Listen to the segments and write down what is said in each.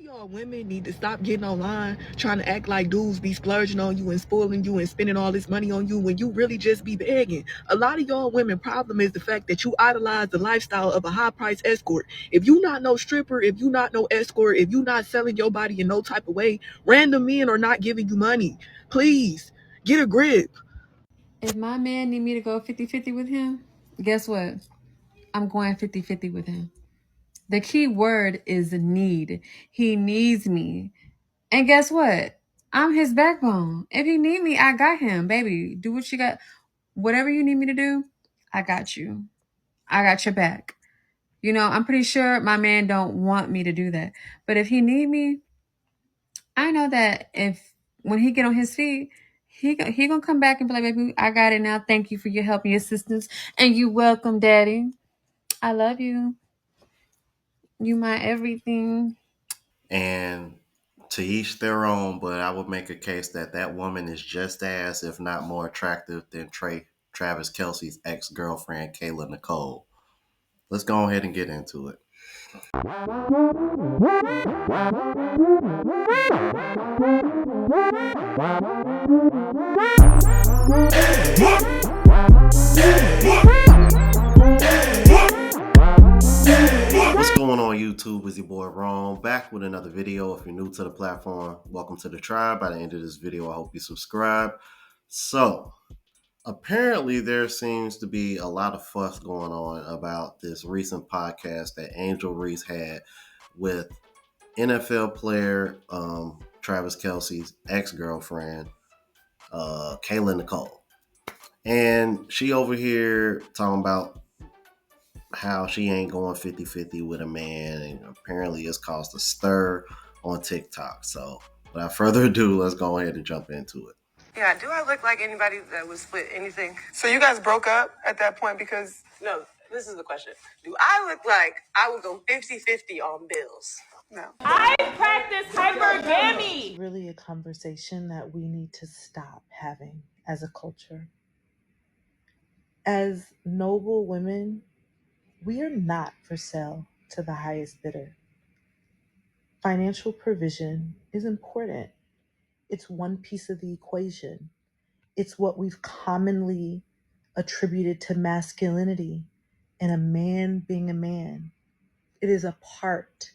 y'all women need to stop getting online trying to act like dudes be splurging on you and spoiling you and spending all this money on you when you really just be begging. A lot of y'all women problem is the fact that you idolize the lifestyle of a high price escort. If you not no stripper, if you not no escort, if you not selling your body in no type of way, random men are not giving you money. Please get a grip. If my man need me to go 50-50 with him, guess what? I'm going 50-50 with him. The key word is need. He needs me. And guess what? I'm his backbone. If he need me, I got him. Baby, do what you got. Whatever you need me to do, I got you. I got your back. You know, I'm pretty sure my man don't want me to do that. But if he need me, I know that if when he get on his feet, he gonna come back and be like, baby, I got it now. Thank you for your help and your assistance. And you welcome, daddy. I love you. You my everything. And to each their own, but I would make a case that that woman is just as, if not more attractive than Travis Kelce's ex-girlfriend, Kayla Nicole. Let's go ahead and get into it. What's going on YouTube? Is your boy Ron back with another video. If you're new to the platform, welcome to the tribe. By the end of this video, I hope you subscribe. So apparently there seems to be a lot of fuss going on about this recent podcast that Angel Reese had with NFL player Travis Kelce's ex-girlfriend, Kayla Nicole. And she over here talking about how she ain't going 50-50 with a man, and apparently it's caused a stir on TikTok. So without further ado, let's go ahead and jump into it. Yeah, do I look like anybody that would split anything? So you guys broke up at that point because... No, this is the question. Do I look like I would go 50-50 on bills? No. I practice hypergamy. It's really a conversation that we need to stop having as a culture. As noble women, we are not for sale to the highest bidder. Financial provision is important. It's one piece of the equation. It's what we've commonly attributed to masculinity and a man being a man. It is a part,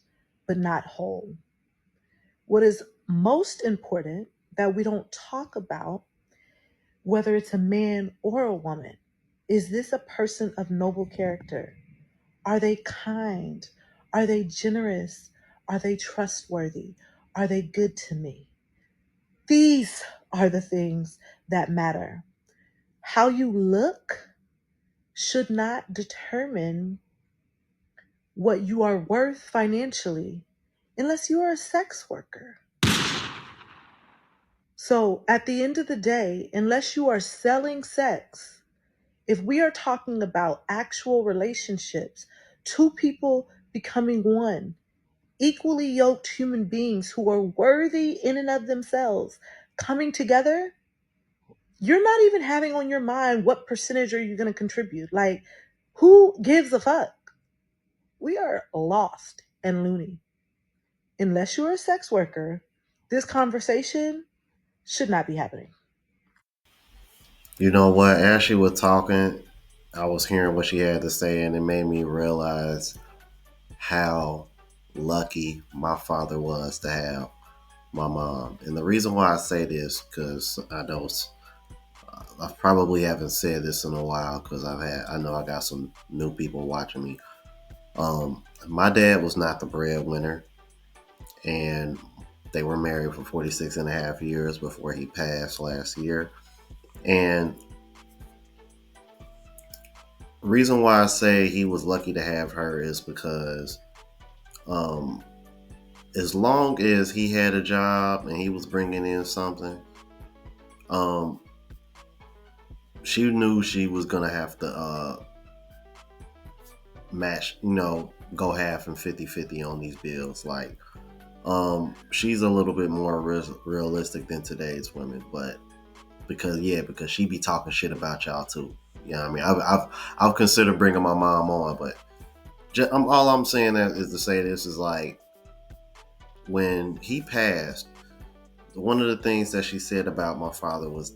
but not whole. What is most important that we don't talk about, whether it's a man or a woman, is this a person of noble character? Are they kind? Are they generous? Are they trustworthy? Are they good to me? These are the things that matter. How you look should not determine what you are worth financially unless you are a sex worker. So at the end of the day, unless you are selling sex, if we are talking about actual relationships, two people becoming one, equally yoked human beings who are worthy in and of themselves, coming together, you're not even having on your mind what percentage are you going to contribute. Like, who gives a fuck? We are lost and loony. Unless you're a sex worker, this conversation should not be happening. You know what? As she was talking, I was hearing what she had to say, and it made me realize how lucky my father was to have my mom. And the reason why I say this, because I probably haven't said this in a while, because I know I got some new people watching me. My dad was not the breadwinner, and they were married for 46 and a half years before he passed last year. And the reason why I say he was lucky to have her is because as long as he had a job and he was bringing in something, she knew she was going to have to match, go half and 50-50 on these bills. Like, she's a little bit more realistic than today's women, but because she be talking shit about y'all too. You know what I mean? I've considered bringing my mom on, but all I'm saying is to say this is like, when he passed, one of the things that she said about my father was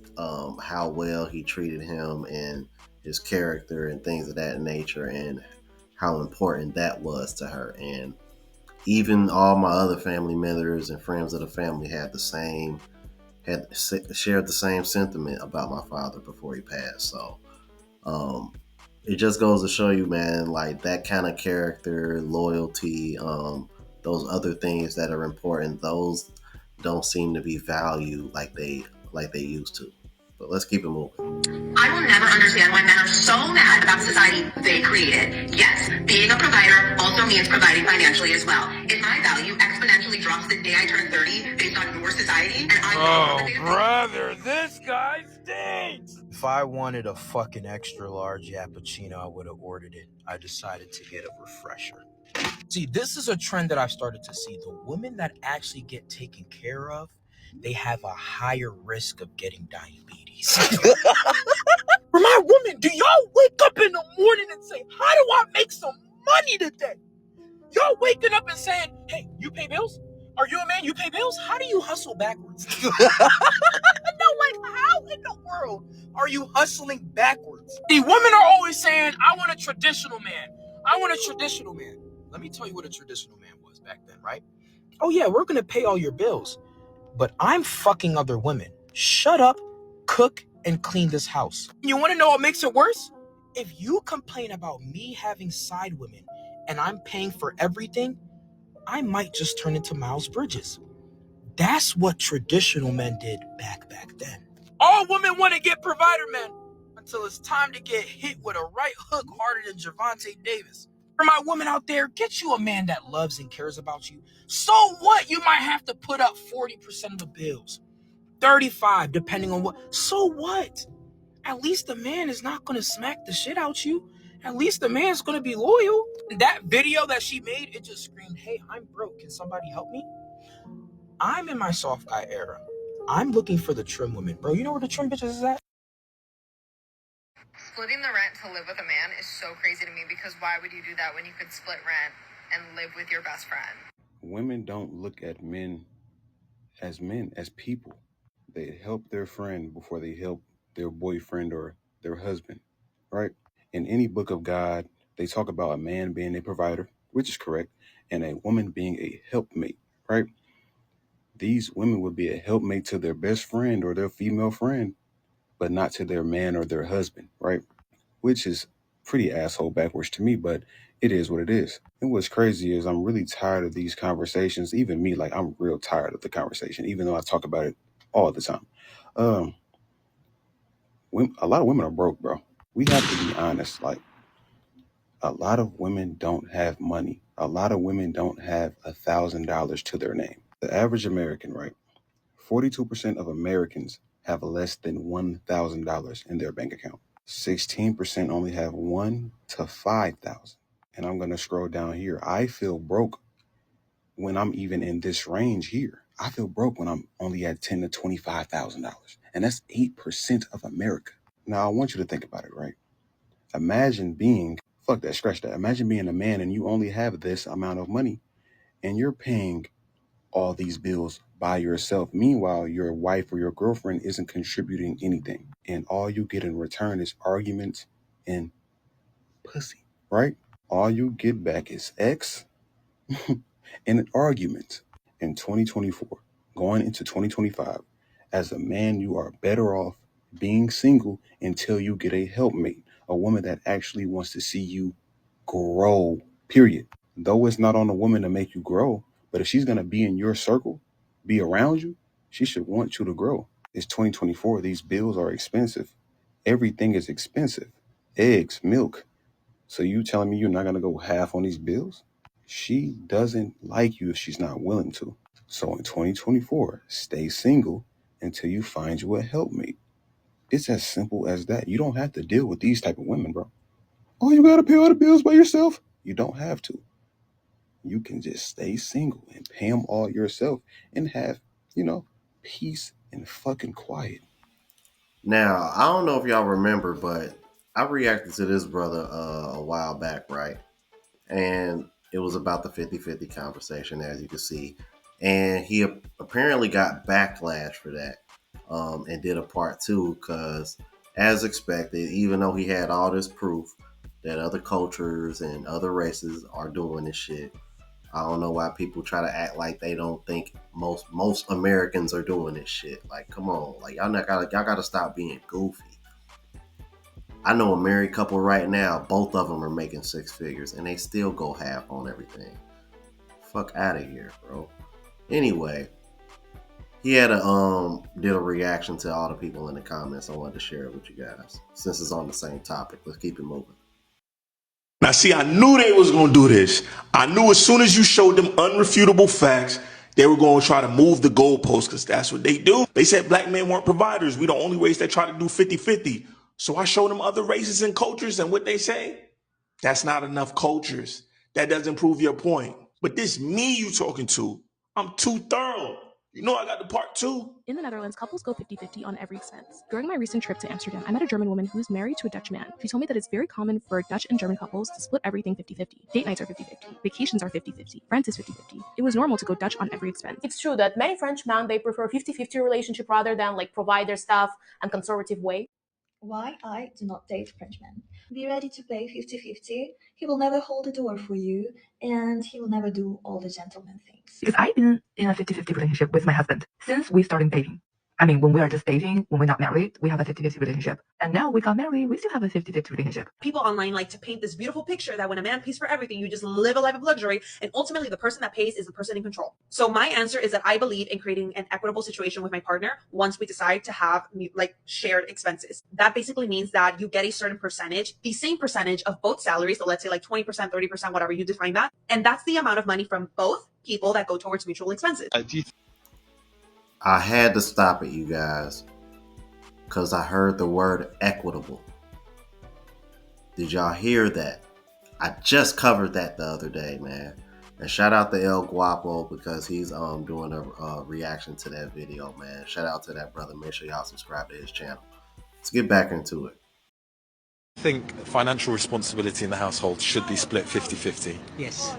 how well he treated him and his character and things of that nature, and how important that was to her. And even all my other family members and friends of the family had shared the same sentiment about my father before he passed. So um, it just goes to show you, man, like that kind of character, loyalty, those other things that are important, those don't seem to be valued like they used to. But let's keep it moving. I will never understand why men are so mad about the society they created. Yes, being a provider also means providing financially as well. If my value exponentially drops the day I turn 30 based on your society, and I brother, this guy stinks. If I wanted a fucking extra large cappuccino, I would have ordered it. I decided to get a refresher. See, this is a trend that I've started to see. The women that actually get taken care of, they have a higher risk of getting diabetes. For my woman, do y'all wake up in the morning and say, how do I make some money today? Y'all waking up and saying, hey, you pay bills? Are you a man? You pay bills? How do you hustle backwards? No, like, how in the world are you hustling backwards? The women are always saying, I want a traditional man. I want a traditional man. Let me tell you what a traditional man was back then, right? Oh, yeah, we're going to pay all your bills, but I'm fucking other women. Shut up, cook, and clean this house. You want to know what makes it worse? If you complain about me having side women and I'm paying for everything, I might just turn into Miles Bridges. That's what traditional men did back then. All women want to get provider men until it's time to get hit with a right hook harder than Javante Davis. For my woman out there, get you a man that loves and cares about you. So what? You might have to put up 40% of the bills, 35 depending on what. So what? At least the man is not going to smack the shit out you. At least the man's going to be loyal. That video that she made, it just screamed, hey, I'm broke. Can somebody help me? I'm in my soft guy era. I'm looking for the trim women. Bro, you know where the trim bitches is at? Splitting the rent to live with a man is so crazy to me because why would you do that when you could split rent and live with your best friend? Women don't look at men, as people. They help their friend before they help their boyfriend or their husband, right? In any book of God, they talk about a man being a provider, which is correct, and a woman being a helpmate, right? These women would be a helpmate to their best friend or their female friend, but not to their man or their husband, right? Which is pretty asshole backwards to me, but it is what it is. And what's crazy is I'm really tired of these conversations. Even me, like I'm real tired of the conversation, even though I talk about it all the time. Um, a lot of women are broke, bro. We have to be honest. Like a lot of women don't have money. A lot of women don't have $1,000 to their name. The average American, right? 42% of Americans have less than $1,000 in their bank account. 16% only have 1 to 5,000. And I'm going to scroll down here. I feel broke when I'm even in this range here. I feel broke when I'm only at $10 to $25,000. And that's 8% of America. Now, I want you to think about it, right? Imagine being, fuck that, scratch that. Imagine being a man and you only have this amount of money and you're paying all these bills by yourself. Meanwhile, your wife or your girlfriend isn't contributing anything. And all you get in return is arguments and pussy, right? All you get back is X and an argument. In 2024, going into 2025, as a man, you are better off being single until you get a helpmate, a woman that actually wants to see you grow, period. Though it's not on a woman to make you grow, but if she's going to be in your circle, be around you, she should want you to grow. It's 2024. These bills are expensive. Everything is expensive. Eggs, milk. So you telling me you're not going to go half on these bills? She doesn't like you if she's not willing to. So in 2024, stay single until you find you a helpmate. It's as simple as that. You don't have to deal with these type of women, bro. Oh, you got to pay all the bills by yourself? You don't have to. You can just stay single and pay them all yourself and have, peace and fucking quiet. Now, I don't know if y'all remember, but I reacted to this brother a while back, right? And it was about the 50-50 conversation, as you can see. And he apparently got backlash for that, and did a part 2 because, as expected, even though he had all this proof that other cultures and other races are doing this shit, I don't know why people try to act like they don't think most Americans are doing this shit. Like, come on, like y'all gotta stop being goofy. I know a married couple right now, both of them are making 6 figures, and they still go half on everything. Fuck out of here, bro. Anyway, he had did a reaction to all the people in the comments. I wanted to share it with you guys since it's on the same topic. Let's keep it moving. Now, see, I knew they was going to do this. I knew as soon as you showed them unrefutable facts, they were going to try to move the goalposts because that's what they do. They said black men weren't providers. We the only race that try to do 50-50. So I showed them other races and cultures, and what they say, that's not enough cultures. That doesn't prove your point. But this me you talking to, I'm too thorough. You know I got the part 2. In the Netherlands, couples go 50-50 on every expense. During my recent trip to Amsterdam, I met a German woman who's married to a Dutch man. She told me that it's very common for Dutch and German couples to split everything 50-50. Date nights are 50-50. Vacations are 50-50. Rent is 50-50. It was normal to go Dutch on every expense. It's true that many French men, they prefer 50-50 relationship rather than like provide their stuff and conservative way. Why I do not date French men. Be ready to pay 50-50. He will never hold the door for you, and he will never do all the gentleman things. Because I've been in a 50-50 relationship with my husband since we started dating. I mean, when we are just dating, when we're not married, we have a 50-50 relationship. And now we got married, we still have a 50-50 relationship. People online like to paint this beautiful picture that when a man pays for everything, you just live a life of luxury, and ultimately the person that pays is the person in control. So my answer is that I believe in creating an equitable situation with my partner once we decide to have like shared expenses. That basically means that you get a certain percentage, the same percentage of both salaries, so let's say like 20%, 30%, whatever you define that, and that's the amount of money from both people that go towards mutual expenses. I had to stop it, you guys, because I heard the word equitable. Did y'all hear that? I just covered that the other day, man. And shout out to El Guapo because he's doing a reaction to that video, man. Shout out to that brother. Make sure y'all subscribe to his channel. Let's get back into it. I think financial responsibility in the household should be split 50-50. Yes.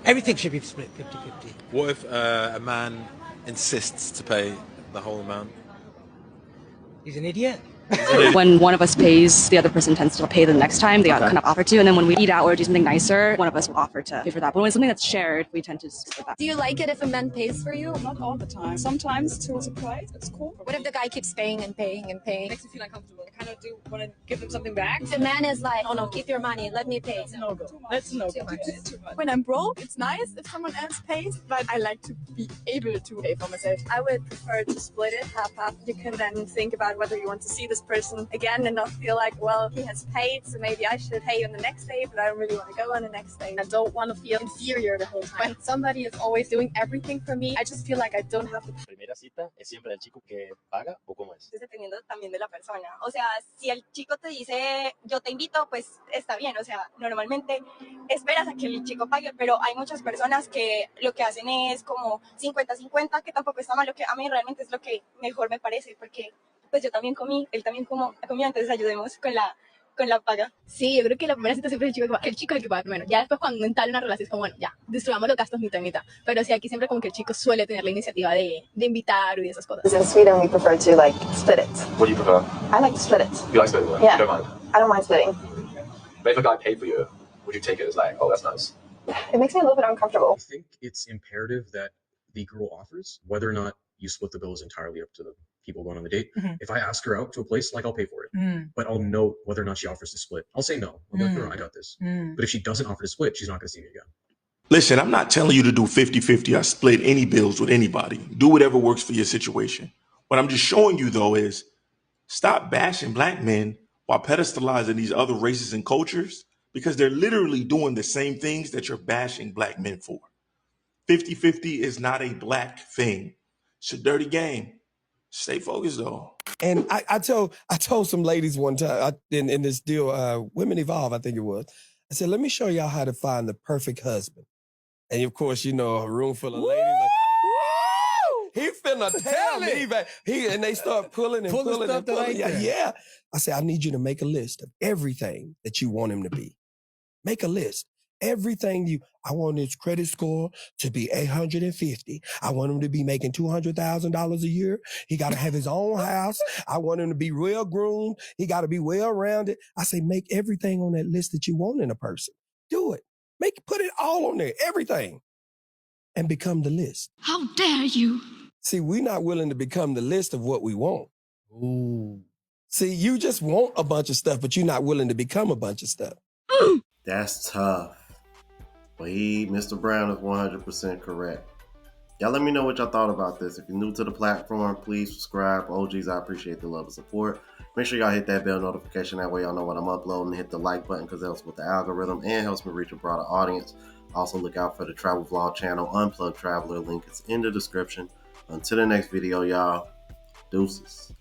Everything should be split 50-50. What if a man insists to pay the whole amount? He's an idiot. When one of us pays, the other person tends to pay the next time they kind of offer to. And then when we eat out or do something nicer, one of us will offer to pay for that. But when it's something that's shared, we tend to split that. Do you like it if a man pays for you? Not all the time. Sometimes to a surprise, it's cool. What if the guy keeps paying and paying and paying? It makes me feel uncomfortable. I kind of do want to give him something back. The man is like, oh no, keep your money, let me pay. It's no go. That's no go. When I'm broke, it's nice if someone else pays, but I like to be able to pay for myself. I would prefer to split it half-half. You can then think about whether you want to see this person again and not feel like, well, he has paid, so maybe I should pay on the next day, but I don't really want to go on the next day. I don't want to feel inferior the whole time. When somebody is always doing everything for me, I just feel like I don't have to. Primera cita es siempre el chico que paga o cómo es. Es dependiendo también de la persona. O sea, si el chico te dice, yo te invito, pues está bien. O sea, normalmente esperas a que el chico pague, pero hay muchas personas que lo que hacen es como 50-50, que tampoco está mal, lo que a mí realmente es lo que mejor me parece, porque pues yo también comí, él también comió, entonces ayudemos con la paga. Sí, yo creo que la primera cita siempre es el chico es el que paga primero. Ya después cuando entabla una relación es como, bueno, ya, distribamos los gastos mitad y mitad. Pero sí, aquí siempre como que el chico suele tener la iniciativa de invitar y esas cosas. In Sweden, we prefer to like split it. What do you prefer? I like to split it. You like splitting it? Yeah. You don't mind? I don't mind splitting. But if a guy paid for you, would you take it as like, oh, that's nice? It makes me a little bit uncomfortable. I think it's imperative that the girl offers, whether or not you split the bill is entirely up to the people going on the date. If I ask her out to a place, like I'll pay for it, but I'll know whether or not she offers to split. I'll say no. I'll be like, no, I got this. But if she doesn't offer to split, she's not going to see me again. Listen, I'm not telling you to do 50-50 or split any bills with anybody. Do whatever works for your situation. What I'm just showing you, though, is stop bashing black men while pedestalizing these other races and cultures because they're literally doing the same things that you're bashing black men for. 50-50 is not a black thing. It's a dirty game. Stay focused, though. And I told some ladies one time in this deal, Women Evolve, I think it was. I said, let me show y'all how to find the perfect husband. And of course, you know, a room full of ladies like, woo! He finna tell me. And they start pulling and pulling and pulling. Yeah. I said, I need you to make a list of everything that you want him to be. Make a list. everything I want his credit score to be 850. I want him to be making $200,000 a year. He got to have his own house. I want him to be well groomed. He got to be well rounded. I say, make everything on that list that you want in a person. Do it. Put it all on there, everything, and become the list. How dare you? See, we're not willing to become the list of what we want. Ooh. See, you just want a bunch of stuff, but you're not willing to become a bunch of stuff. That's tough. But Mr. Brown is 100% correct. Y'all let me know what y'all thought about this. If you're new to the platform, please subscribe. OGs, I appreciate the love and support. Make sure y'all hit that bell notification. That way y'all know when I'm uploading. Hit the like button because it helps with the algorithm and helps me reach a broader audience. Also look out for the travel vlog channel, Unplugged Traveler. Link is in the description. Until the next video, y'all. Deuces.